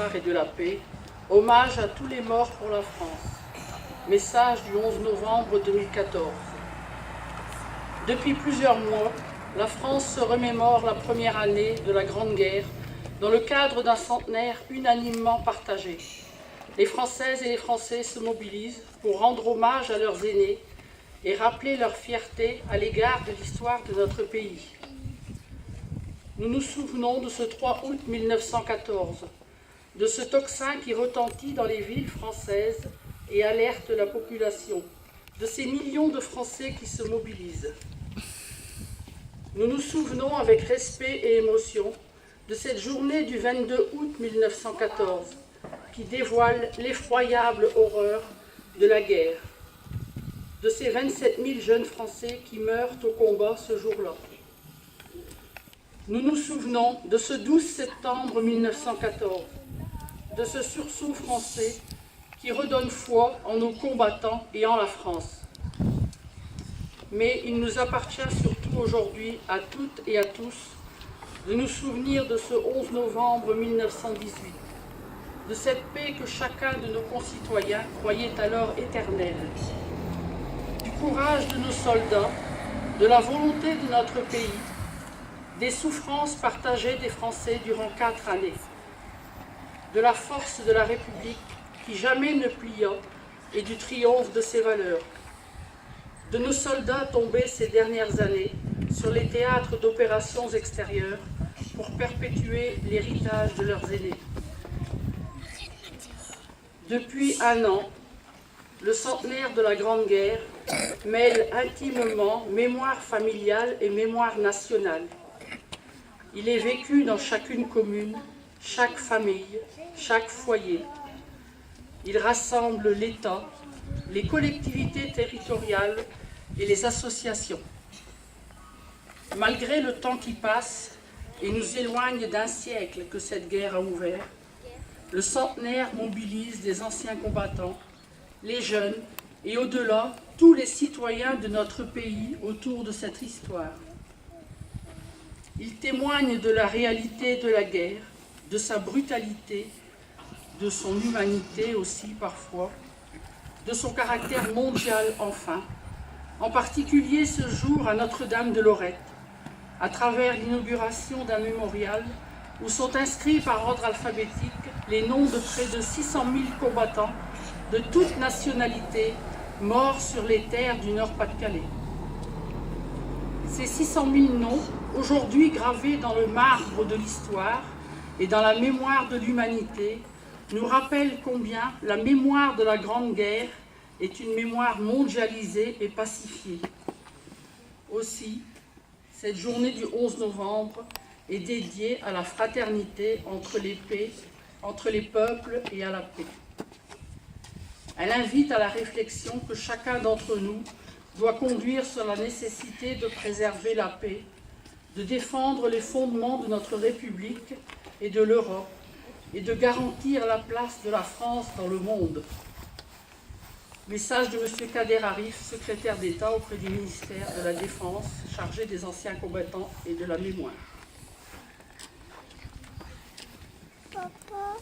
l'histoire et de la paix, hommage à tous les morts pour la France. Message du 11 novembre 2014. Depuis plusieurs mois, la France se remémore la première année de la Grande Guerre dans le cadre d'un centenaire unanimement partagé. Les Françaises et les Français se mobilisent pour rendre hommage à leurs aînés et rappeler leur fierté à l'égard de l'histoire de notre pays. Nous nous souvenons de ce 3 août 1914, de ce tocsin qui retentit dans les villes françaises et alerte la population, de ces millions de Français qui se mobilisent. Nous nous souvenons avec respect et émotion de cette journée du 22 août 1914 qui dévoile l'effroyable horreur de la guerre, de ces 27 000 jeunes Français qui meurent au combat ce jour-là. Nous nous souvenons de ce 12 septembre 1914, de ce sursaut français qui redonne foi en nos combattants et en la France. Mais il nous appartient surtout aujourd'hui à toutes et à tous de nous souvenir de ce 11 novembre 1918, de cette paix que chacun de nos concitoyens croyait alors éternelle, du courage de nos soldats, de la volonté de notre pays, des souffrances partagées des Français durant 4 années, de la force de la République qui jamais ne plia et du triomphe de ses valeurs, de nos soldats tombés ces dernières années sur les théâtres d'opérations extérieures pour perpétuer l'héritage de leurs aînés. Depuis 1 an, le centenaire de la Grande Guerre mêle intimement mémoire familiale et mémoire nationale. Il est vécu dans chacune commune, chaque famille, chaque foyer. Il rassemble l'État, les collectivités territoriales et les associations. Malgré le temps qui passe et nous éloigne d'un siècle que cette guerre a ouvert, le centenaire mobilise des anciens combattants, les jeunes et au-delà, tous les citoyens de notre pays autour de cette histoire. Il témoigne de la réalité de la guerre, de sa brutalité, de son humanité aussi parfois, de son caractère mondial enfin, en particulier ce jour à Notre-Dame de Lorette, à travers l'inauguration d'un mémorial où sont inscrits par ordre alphabétique les noms de près de 600 000 combattants de toutes nationalités morts sur les terres du Nord-Pas-de-Calais. Ces 600 000 noms, aujourd'hui gravés dans le marbre de l'histoire et dans la mémoire de l'humanité, nous rappellent combien la mémoire de la Grande Guerre est une mémoire mondialisée et pacifiée. Aussi, cette journée du 11 novembre est dédiée à la fraternité entre les peuples et à la paix. Elle invite à la réflexion que chacun d'entre nous doit conduire sur la nécessité de préserver la paix, de défendre les fondements de notre République et de l'Europe, et de garantir la place de la France dans le monde. Message de M. Kader Arif, secrétaire d'État auprès du ministère de la Défense, chargé des anciens combattants et de la mémoire. Papa,